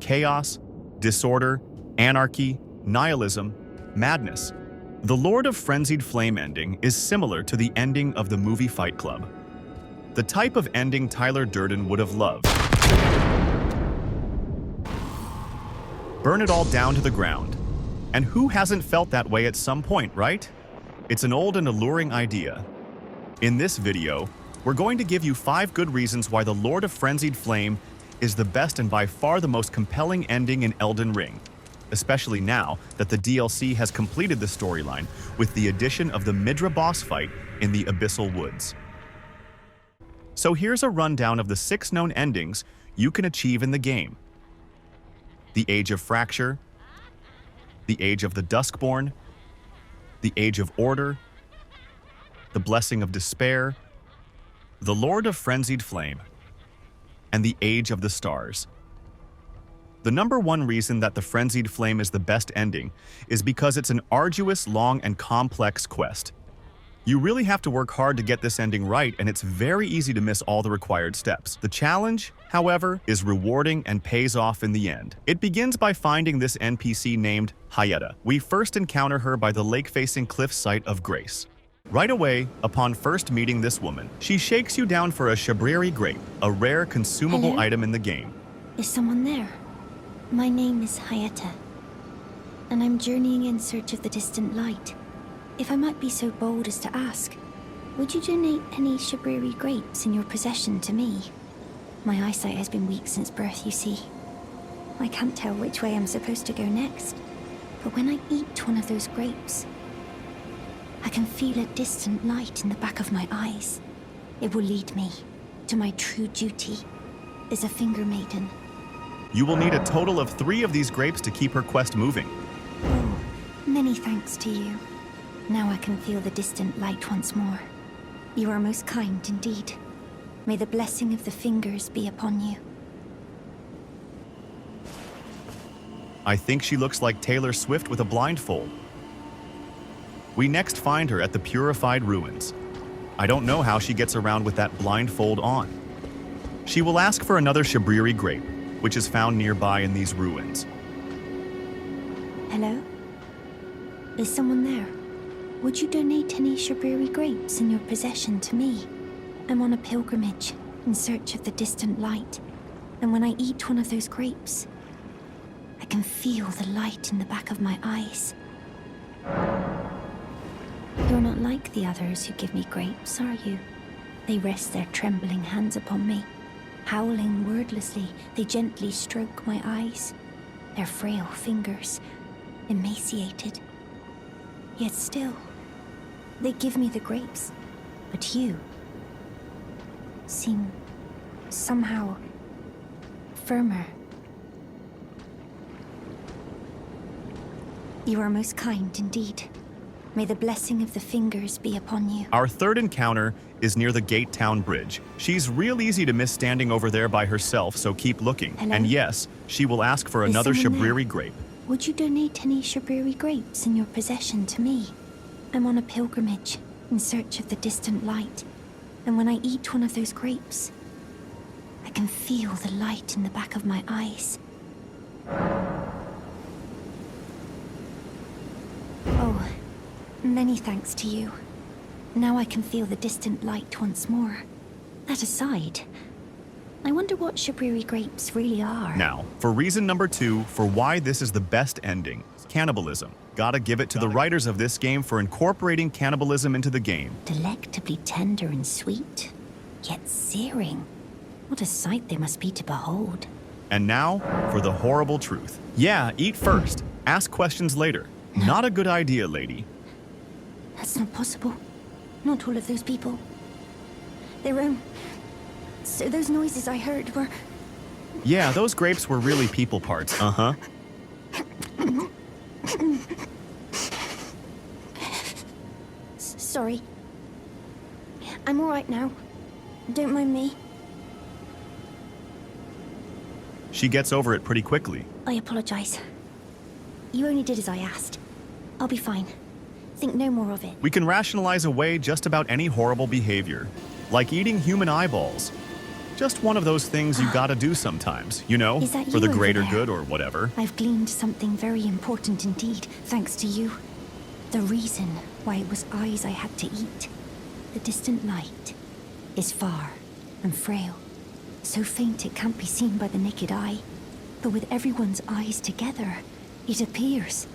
chaos, disorder, anarchy, nihilism, madness. The Lord of Frenzied Flame ending is similar to the ending of the movie Fight Club. The type of ending Tyler Durden would have loved. Burn it all down to the ground. And who hasn't felt that way at some point, right? It's an old and alluring idea. In this video, we're going to give you 5 good reasons why the Lord of Frenzied Flame is the best and by far the most compelling ending in Elden Ring, especially now that the DLC has completed the storyline with the addition of the Midra boss fight in the Abyssal Woods. So here's a rundown of the 6 known endings you can achieve in the game. The Age of Fracture, the Age of the Duskborn, the Age of Order, the Blessing of Despair, the Lord of Frenzied Flame, and the Age of the Stars. The number one reason that the Frenzied Flame is the best ending is because it's an arduous, long, and complex quest. You really have to work hard to get this ending right, and it's very easy to miss all the required steps. The challenge, however, is rewarding and pays off in the end. It begins by finding this NPC named Hyetta. We first encounter her by the lake-facing cliff site of Grace. Right away, upon first meeting this woman, she shakes you down for a Shabriri grape, a rare consumable Hello? item in the game. Is someone there? My name is Hyetta, and I'm journeying in search of the distant light. If I might be so bold as to ask, would you donate any Shabriri grapes in your possession to me? My eyesight has been weak since birth, you see. I can't tell which way I'm supposed to go next, but when I eat one of those grapes, I can feel a distant light in the back of my eyes. It will lead me to my true duty as a finger maiden. You will need a total of 3 of these grapes to keep her quest moving. Oh, many thanks to you. Now I can feel the distant light once more. You are most kind indeed. May the blessing of the fingers be upon you. I think she looks like Taylor Swift with a blindfold. We next find her at the Purified Ruins. I don't know how she gets around with that blindfold on. She will ask for another Shabriri grape, which is found nearby in these ruins. Hello? Is someone there? Would you donate any Shabriri grapes in your possession to me? I'm on a pilgrimage in search of the distant light, and when I eat one of those grapes, I can feel the light in the back of my eyes. You're not like the others who give me grapes, are you? They rest their trembling hands upon me. Howling wordlessly, they gently stroke my eyes. Their frail fingers, emaciated. Yet still, they give me the grapes. But you seem somehow firmer. You are most kind indeed. May the blessing of the fingers be upon you. Our third encounter is near the Gate Town Bridge. She's real easy to miss standing over there by herself, so keep looking. Hello? And yes, she will ask for Is another someone there? Shabriri grape. Would you donate any Shabriri grapes in your possession to me? I'm on a pilgrimage in search of the distant light, and when I eat one of those grapes, I can feel the light in the back of my eyes. Oh, many thanks to you. Now I can feel the distant light once more. That aside, I wonder what Shabriri grapes really are. Now, for reason number 2 for why this is the best ending, cannibalism. Gotta give it to the writers of this game for incorporating cannibalism into the game. Delectably tender and sweet, yet searing. What a sight they must be to behold. And now, for the horrible truth. Yeah, eat first. Ask questions later. No. Not a good idea, lady. That's not possible. Not all of those people. So those noises I heard were... Yeah, those grapes were really people parts, uh-huh. Sorry. I'm all right now. Don't mind me. She gets over it pretty quickly. I apologize. You only did as I asked. I'll be fine. Think no more of it. We can rationalize away just about any horrible behavior, like eating human eyeballs. Just one of those things you gotta do sometimes, you know, Is that for you the over greater there? good or whatever. I've gleaned something very important indeed, thanks to you. The reason why it was eyes I had to eat. The distant light is far and frail, so faint it can't be seen by the naked eye. But with everyone's eyes together, it appears.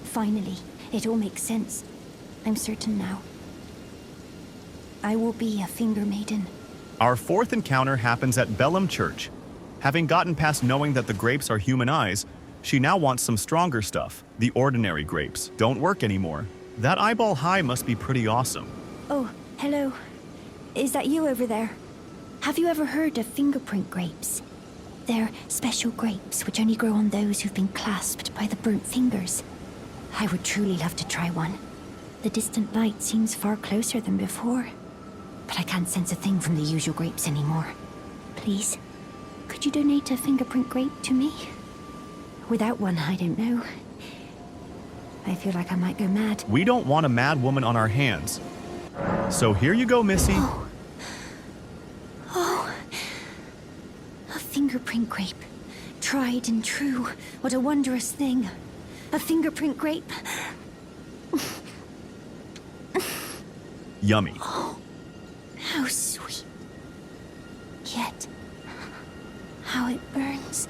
Finally, it all makes sense. I'm certain now. I will be a finger maiden. Our fourth encounter happens at Bellum Church. Having gotten past knowing that the grapes are human eyes, she now wants some stronger stuff. The ordinary grapes don't work anymore. That eyeball high must be pretty awesome. Oh, hello. Is that you over there? Have you ever heard of fingerprint grapes? They're special grapes which only grow on those who've been clasped by the burnt fingers. I would truly love to try one. The distant light seems far closer than before, but I can't sense a thing from the usual grapes anymore. Please, could you donate a fingerprint grape to me? Without one, I don't know. I feel like I might go mad. We don't want a mad woman on our hands. So here you go, Missy. Oh, a fingerprint grape. Tried and true. What a wondrous thing. A fingerprint grape. Yummy. How sweet. Yet, how it burns.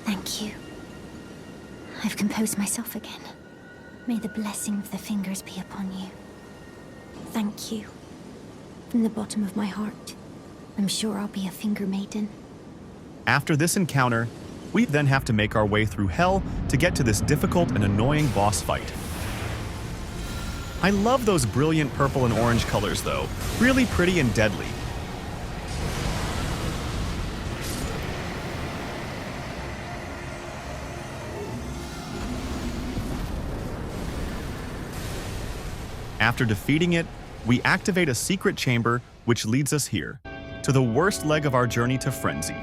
Thank you. I've composed myself again. May the blessing of the fingers be upon you. Thank you. From the bottom of my heart, I'm sure I'll be a finger maiden. After this encounter, we then have to make our way through hell to get to this difficult and annoying boss fight. I love those brilliant purple and orange colors though. Really pretty and deadly. After defeating it, we activate a secret chamber which leads us here, to the worst leg of our journey to Frenzy.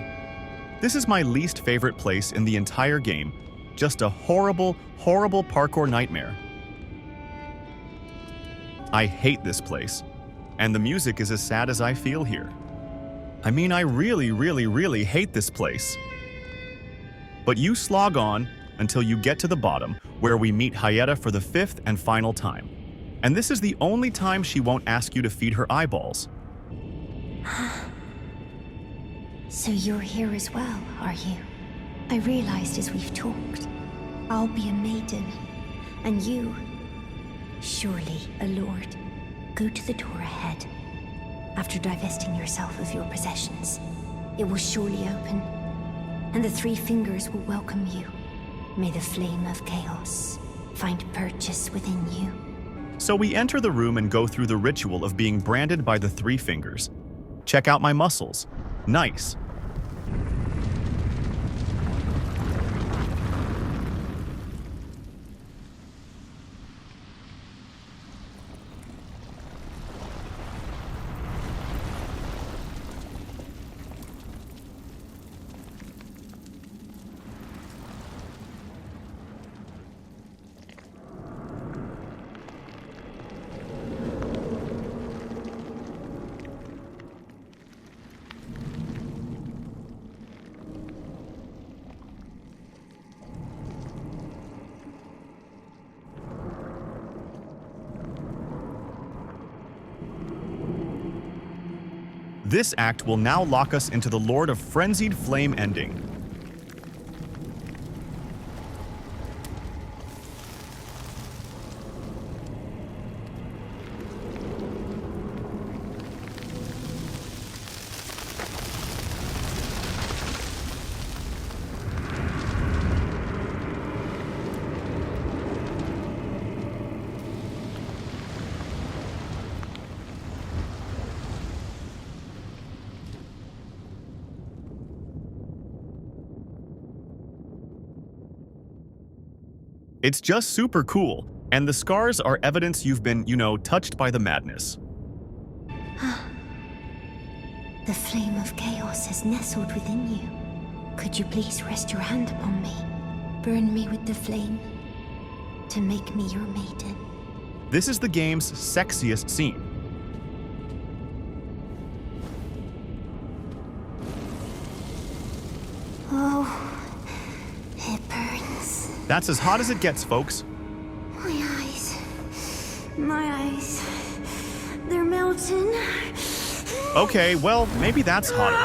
This is my least favorite place in the entire game, just a horrible, horrible parkour nightmare. I hate this place, and the music is as sad as I feel here. I mean, I really hate this place. But you slog on until you get to the bottom, where we meet Hyetta for the fifth and final time. And this is the only time she won't ask you to feed her eyeballs. So you're here as well, are you? I realized as we've talked, I'll be a maiden, and you, surely a lord. Go to the door ahead. After divesting yourself of your possessions, it will surely open, and the three fingers will welcome you. May the flame of chaos find purchase within you. So we enter the room and go through the ritual of being branded by the three fingers. Check out my muscles. Nice. This act will now lock us into the Lord of Frenzied Flame ending. It's just super cool, and the scars are evidence you've been, touched by the madness. The flame of chaos has nestled within you. Could you please rest your hand upon me? Burn me with the flame to make me your maiden. This is the game's sexiest scene. That's as hot as it gets, folks. My eyes. My eyes. They're melting. Okay, well, maybe that's hotter.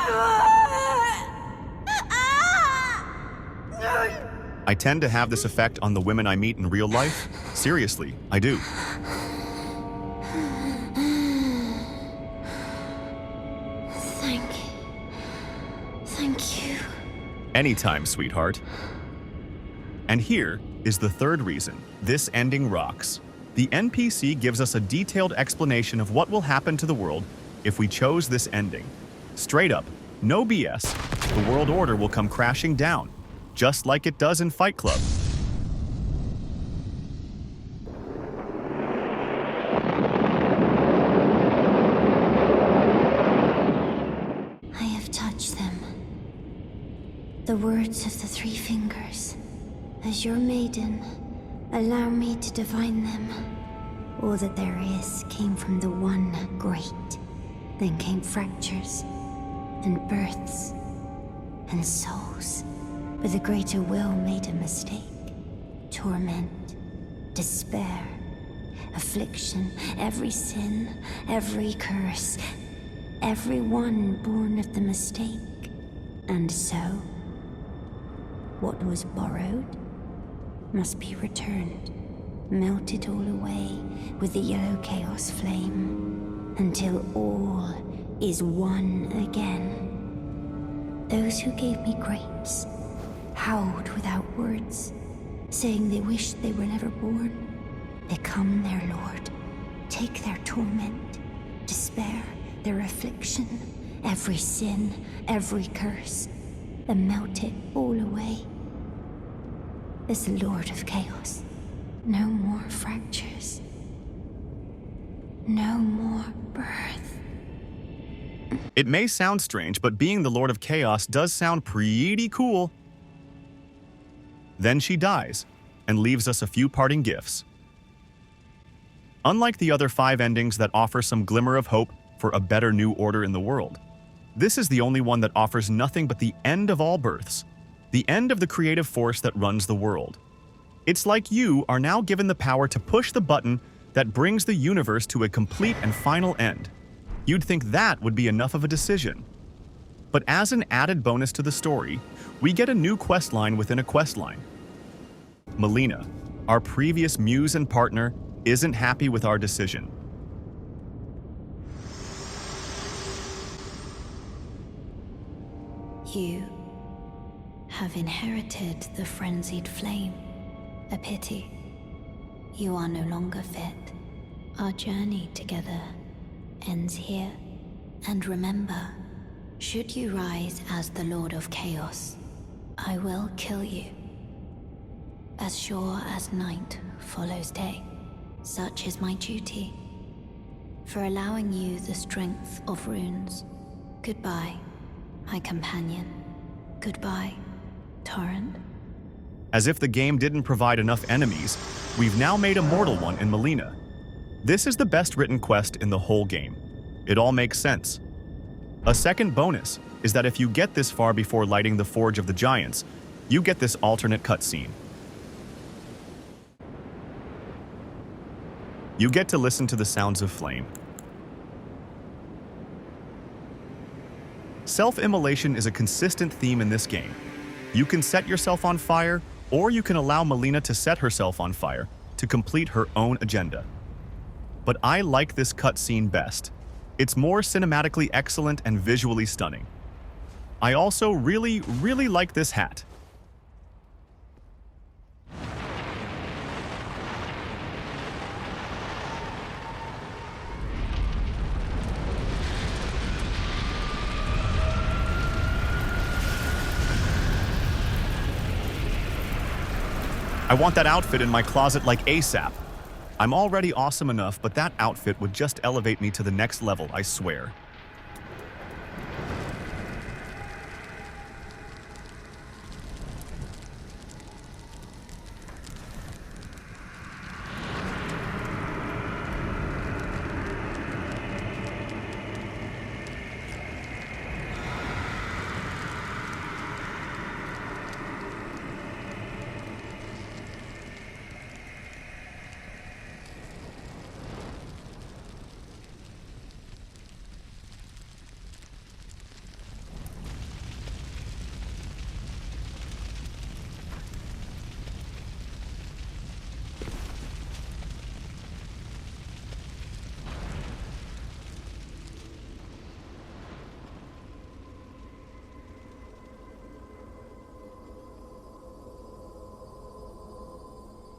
I tend to have this effect on the women I meet in real life. Seriously, I do. Thank you. Anytime, sweetheart. And here is the third reason this ending rocks. The NPC gives us a detailed explanation of what will happen to the world if we chose this ending. Straight up, no BS, the world order will come crashing down, just like it does in Fight Club. I have touched them. The words of the three fingers. As your maiden, allow me to divine them. All that there is came from the one great. Then came fractures, and births, and souls. But the greater will made a mistake. Torment, despair, affliction, every sin, every curse, every one born of the mistake. And so, what was borrowed must be returned, melted all away with the yellow chaos flame, until all is one again. Those who gave me grapes howled without words, saying they wished they were never born. Become their lord, take their torment, despair, their affliction, every sin, every curse, and melt it all away. As the Lord of Chaos, no more fractures, no more birth. It may sound strange, but being the Lord of Chaos does sound pretty cool. Then she dies, and leaves us a few parting gifts. Unlike the other 5 endings that offer some glimmer of hope for a better new order in the world, this is the only one that offers nothing but the end of all births, the end of the creative force that runs the world. It's like you are now given the power to push the button that brings the universe to a complete and final end. You'd think that would be enough of a decision. But as an added bonus to the story, we get a new questline within a questline. Melina, our previous muse and partner, isn't happy with our decision. You have inherited the frenzied flame. A pity. You are no longer fit. Our journey together ends here. And remember, should you rise as the Lord of Chaos, I will kill you. As sure as night follows day, such is my duty. For allowing you the strength of runes. Goodbye, my companion. Goodbye, Torrent. As if the game didn't provide enough enemies, we've now made a mortal one in Melina. This is the best written quest in the whole game. It all makes sense. A second bonus is that if you get this far before lighting the Forge of the Giants, you get this alternate cutscene. You get to listen to the sounds of flame. Self-immolation is a consistent theme in this game. You can set yourself on fire, or you can allow Melina to set herself on fire to complete her own agenda. But I like this cutscene best. It's more cinematically excellent and visually stunning. I also really like this hat. I want that outfit in my closet like ASAP. I'm already awesome enough, but that outfit would just elevate me to the next level, I swear.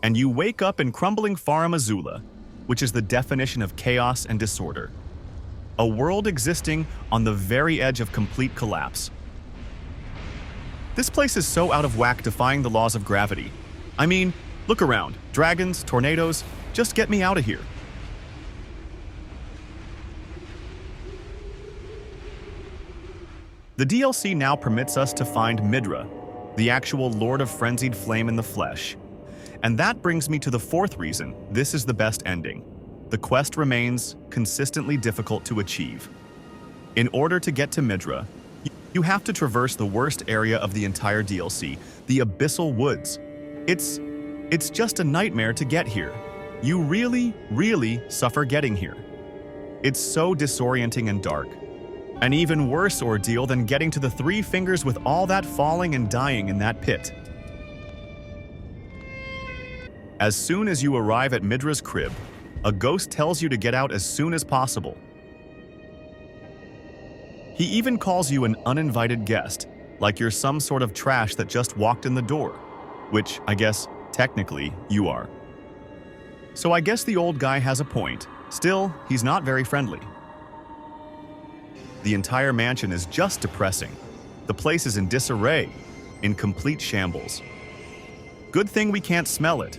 and you wake up in crumbling Farum Azula, which is the definition of chaos and disorder. A world existing on the very edge of complete collapse. This place is so out of whack, defying the laws of gravity. I mean, look around. Dragons, tornadoes, just get me out of here. The DLC now permits us to find Midra, the actual Lord of Frenzied Flame in the flesh. And that brings me to the fourth reason this is the best ending. The quest remains consistently difficult to achieve. In order to get to Midra, you have to traverse the worst area of the entire DLC, the Abyssal Woods. It's just a nightmare to get here. You really, really suffer getting here. It's so disorienting and dark. An even worse ordeal than getting to the Three Fingers with all that falling and dying in that pit. As soon as you arrive at Midra's crib, a ghost tells you to get out as soon as possible. He even calls you an uninvited guest, like you're some sort of trash that just walked in the door, which, I guess, technically, you are. So I guess the old guy has a point. Still, he's not very friendly. The entire mansion is just depressing. The place is in disarray, in complete shambles. Good thing we can't smell it.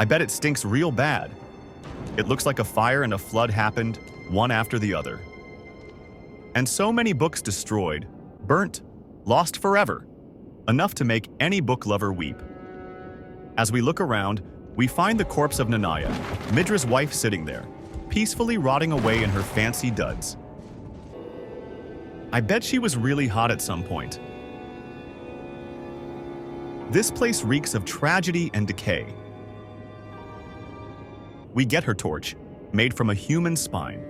I bet it stinks real bad. It looks like a fire and a flood happened, one after the other. And so many books destroyed, burnt, lost forever. Enough to make any book lover weep. As we look around, we find the corpse of Nanaya, Midra's wife, sitting there, peacefully rotting away in her fancy duds. I bet she was really hot at some point. This place reeks of tragedy and decay. We get her torch, made from a human spine.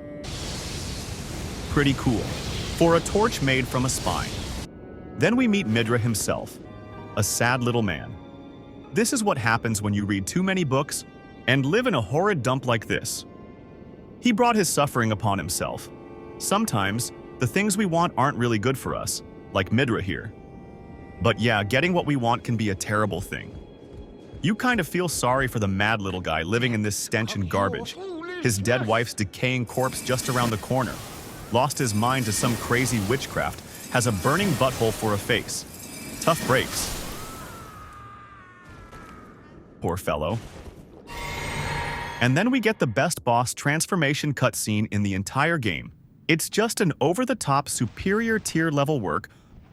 Pretty cool, for a torch made from a spine. Then we meet Midra himself, a sad little man. This is what happens when you read too many books and live in a horrid dump like this. He brought his suffering upon himself. Sometimes, the things we want aren't really good for us, like Midra here. But yeah, getting what we want can be a terrible thing. You kind of feel sorry for the mad little guy living in this stench and garbage. His dead wife's decaying corpse just around the corner. Lost his mind to some crazy witchcraft, has a burning butthole for a face. Tough breaks. Poor fellow. And then we get the best boss transformation cutscene in the entire game. It's just an over-the-top superior tier level work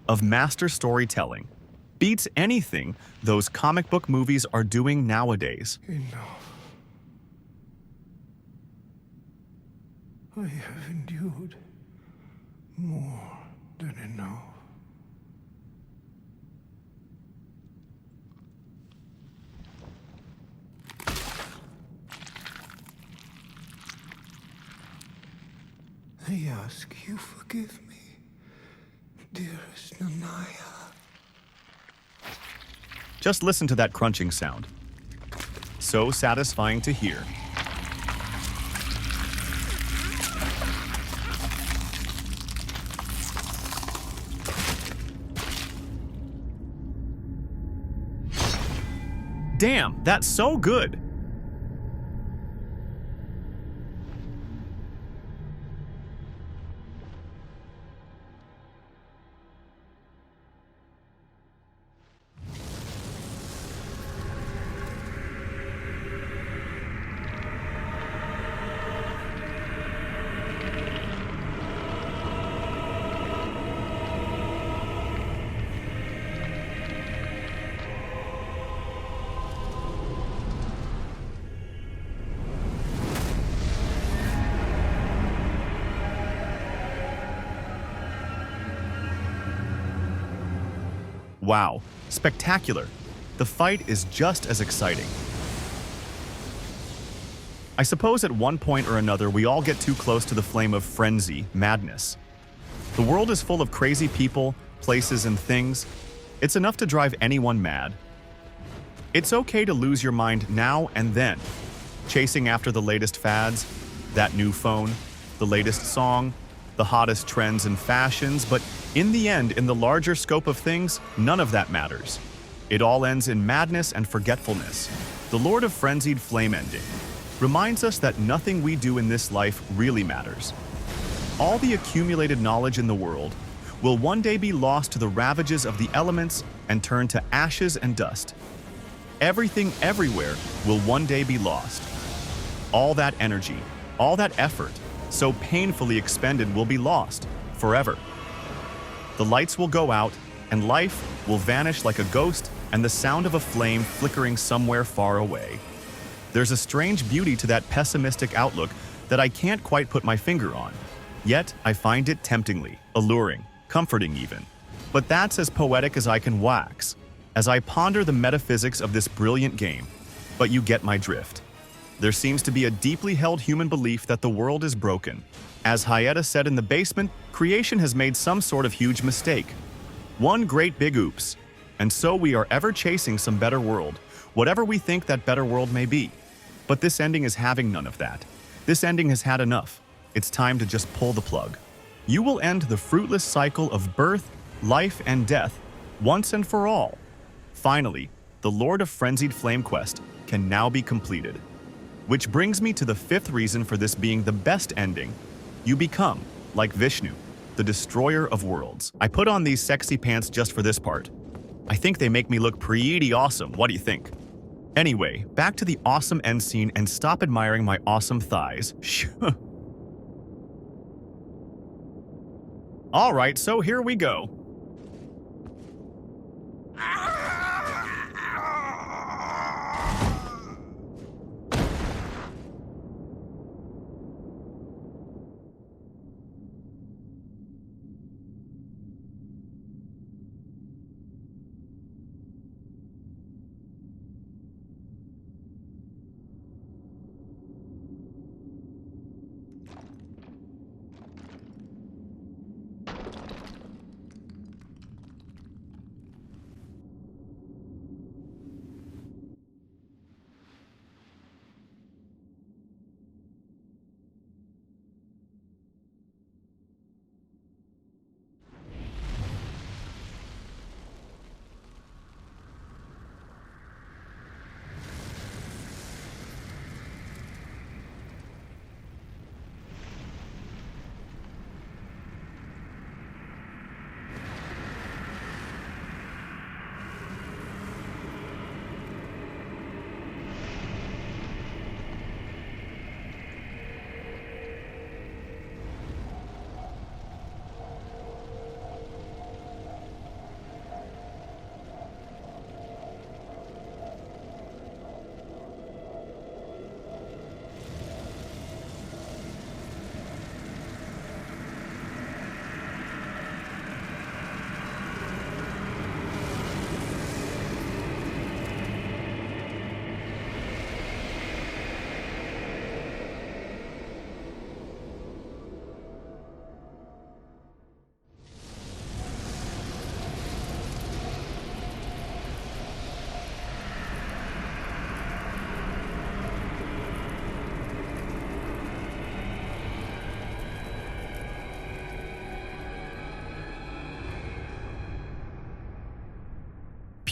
of master storytelling. Beats anything those comic book movies are doing nowadays. Enough. I have endured more than enough. I ask you forgive me, dearest Nanaya. Just listen to that crunching sound. So satisfying to hear. Damn, that's so good! Wow, spectacular. The fight is just as exciting. I suppose at one point or another we all get too close to the flame of frenzy, madness. The world is full of crazy people, places, and things. It's enough to drive anyone mad. It's okay to lose your mind now and then, chasing after the latest fads, that new phone, the latest song, the hottest trends and fashions, but in the end, in the larger scope of things, none of that matters. It all ends in madness and forgetfulness. The Lord of Frenzied Flame ending reminds us that nothing we do in this life really matters. All the accumulated knowledge in the world will one day be lost to the ravages of the elements and turn to ashes and dust. Everything everywhere will one day be lost. All that energy, all that effort, so painfully expended will be lost forever. The lights will go out, and life will vanish like a ghost and the sound of a flame flickering somewhere far away. There's a strange beauty to that pessimistic outlook that I can't quite put my finger on. Yet, I find it temptingly, alluring, comforting even. But that's as poetic as I can wax, as I ponder the metaphysics of this brilliant game. But you get my drift. There seems to be a deeply held human belief that the world is broken. As Hyetta said in the basement, creation has made some sort of huge mistake. One great big oops. And so we are ever chasing some better world, whatever we think that better world may be. But this ending is having none of that. This ending has had enough. It's time to just pull the plug. You will end the fruitless cycle of birth, life, and death once and for all. Finally, the Lord of Frenzied Flame quest can now be completed. Which brings me to the fifth reason for this being the best ending. You become, like Vishnu, the destroyer of worlds. I put on these sexy pants just for this part. I think they make me look pretty awesome. What do you think? Anyway, back to the awesome end scene and stop admiring my awesome thighs. Alright, so here we go.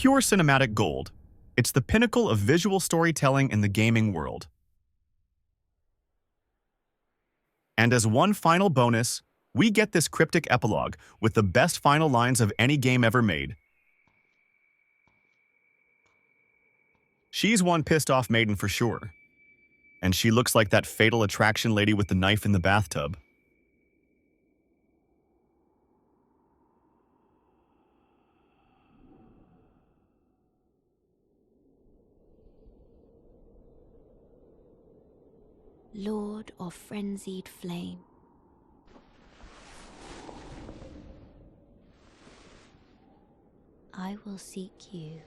Pure cinematic gold. It's the pinnacle of visual storytelling in the gaming world. And as one final bonus, we get this cryptic epilogue with the best final lines of any game ever made. She's one pissed off maiden for sure. And she looks like that Fatal Attraction lady with the knife in the bathtub. Lord of Frenzied Flame. I will seek you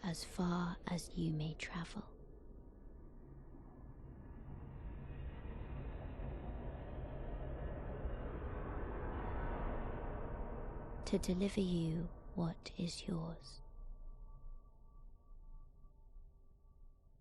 as far as you may travel. To deliver you what is yours.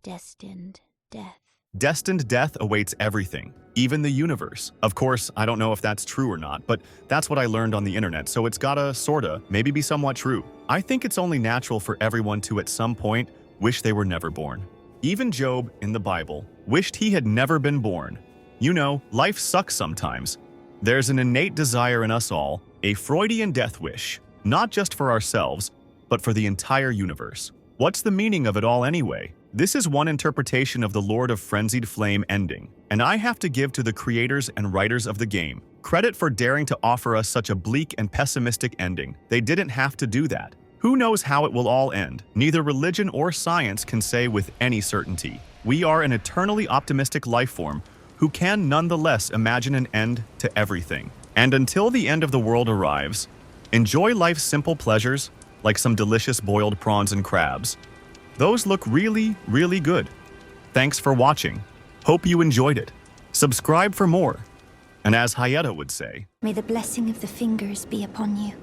Destined death. Destined death awaits everything, even the universe. Of course, I don't know if that's true or not, but that's what I learned on the internet, so it's gotta sorta, maybe be somewhat true. I think it's only natural for everyone to at some point wish they were never born. Even Job, in the Bible, wished he had never been born. You know, life sucks sometimes. There's an innate desire in us all, a Freudian death wish, not just for ourselves, but for the entire universe. What's the meaning of it all anyway? This is one interpretation of the Lord of Frenzied Flame ending, and I have to give to the creators and writers of the game credit for daring to offer us such a bleak and pessimistic ending. They didn't have to do that. Who knows how it will all end? Neither religion or science can say with any certainty. We are an eternally optimistic life form who can nonetheless imagine an end to everything. And until the end of the world arrives, enjoy life's simple pleasures, like some delicious boiled prawns and crabs. Those look really, really good. Thanks for watching. Hope you enjoyed it. Subscribe for more. And as Hayata would say, May the blessing of the fingers be upon you.